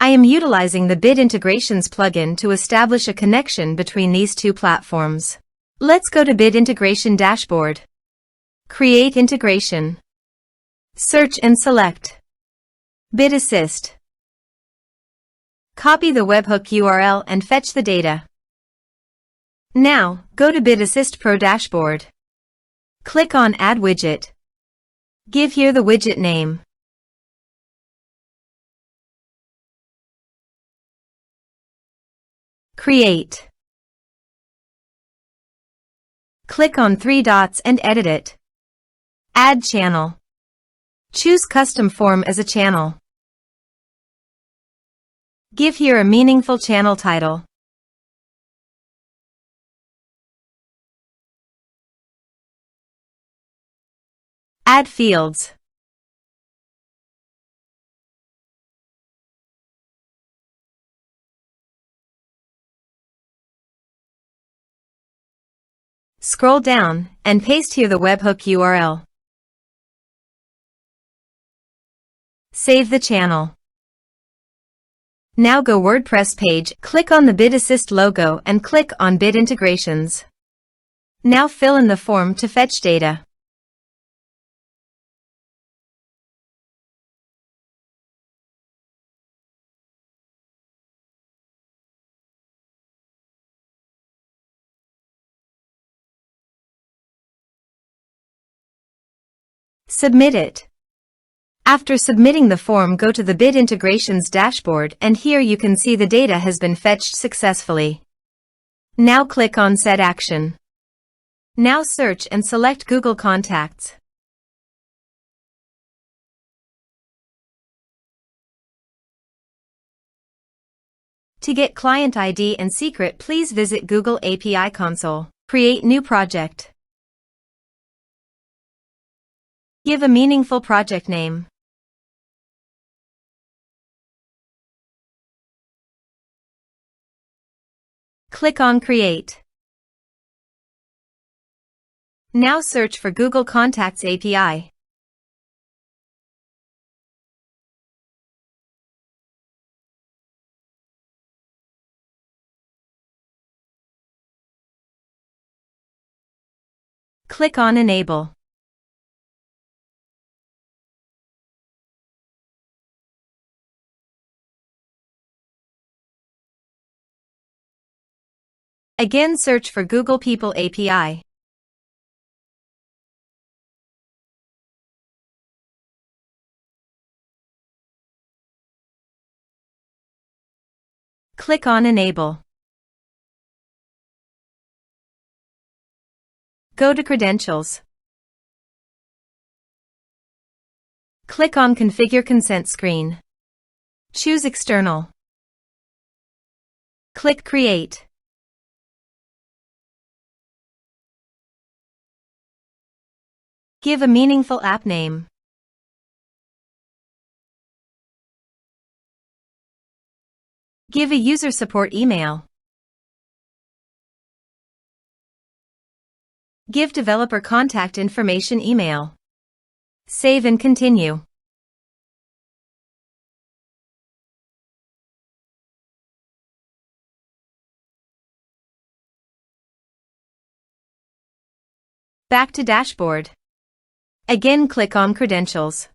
I am utilizing the Bit Integrations plugin to establish a connection between these two platforms. Let's go to Bit Integration Dashboard. Create integration. Search and select Bit Assist. Copy the webhook URL and fetch the data. Now, go to Bit Assist Pro Dashboard. Click on Add Widget. Give here the widget name. Create. Click on three dots and edit it. Add channel. Choose Custom Form as a channel. Give here a meaningful channel title. Add fields. Scroll down and paste here the webhook URL. Save the channel. Now go WordPress page, click on the Bit Assist logo and click on Bit Integrations. Now fill in the form to fetch data. Submit it. After submitting the form, go to the Bit Integrations dashboard and here you can see the data has been fetched successfully. Now click on Set Action. Now search and select Google Contacts. To get client ID and secret, please visit Google API Console. Create new project. Give a meaningful project name. Click on Create. Now search for Google Contacts API. Click on Enable. Again, search for Google People API. Click on Enable. Go to Credentials. Click on Configure Consent screen. Choose External. Click Create. Give a meaningful app name. Give a user support email. Give developer contact information email. Save and continue. Back to Dashboard. Again, click on Credentials.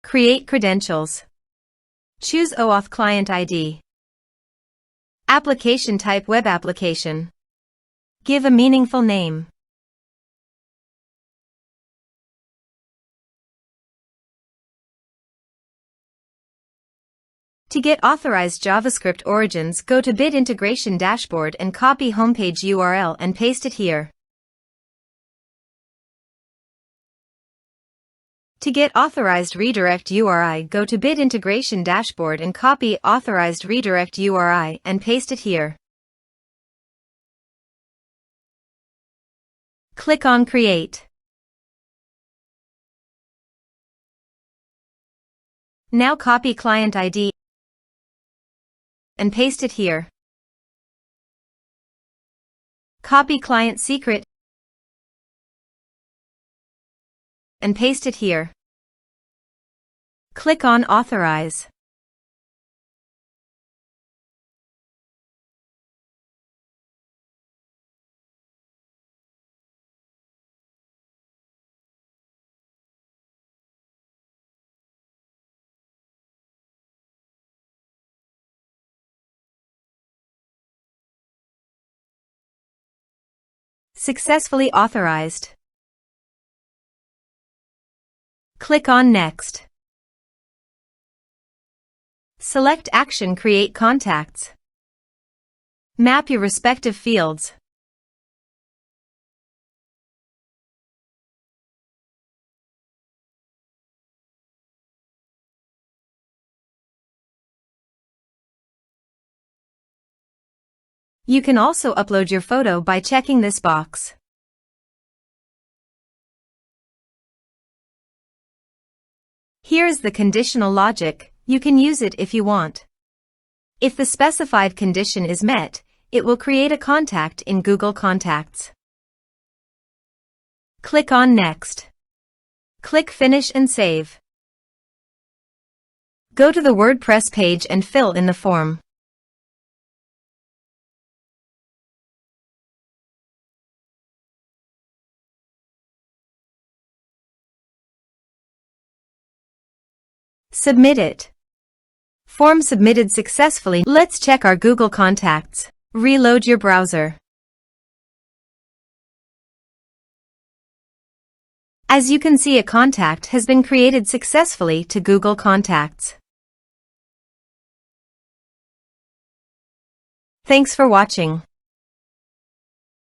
Create credentials. Choose OAuth Client ID. Application type Web application. Give a meaningful name. To get authorized JavaScript origins, go to Bit Integration Dashboard and copy homepage URL and paste it here. To get authorized redirect URI, go to Bit Integration Dashboard and copy authorized redirect URI and paste it here. Click on Create. Now copy client ID and paste it here. Copy client secret and paste it here. Click on Authorize. Successfully authorized. Click on Next. Select Action Create Contacts. Map your respective fields. You can also upload your photo by checking this box. Here is the conditional logic. You can use it if you want. If the specified condition is met, it will create a contact in Google Contacts. Click on Next. Click Finish and Save. Go to the WordPress page and fill in the form. Submit it. Form submitted successfully. Let's check our Google Contacts. Reload your browser. As you can see, a contact has been created successfully to Google Contacts. Thanks for watching.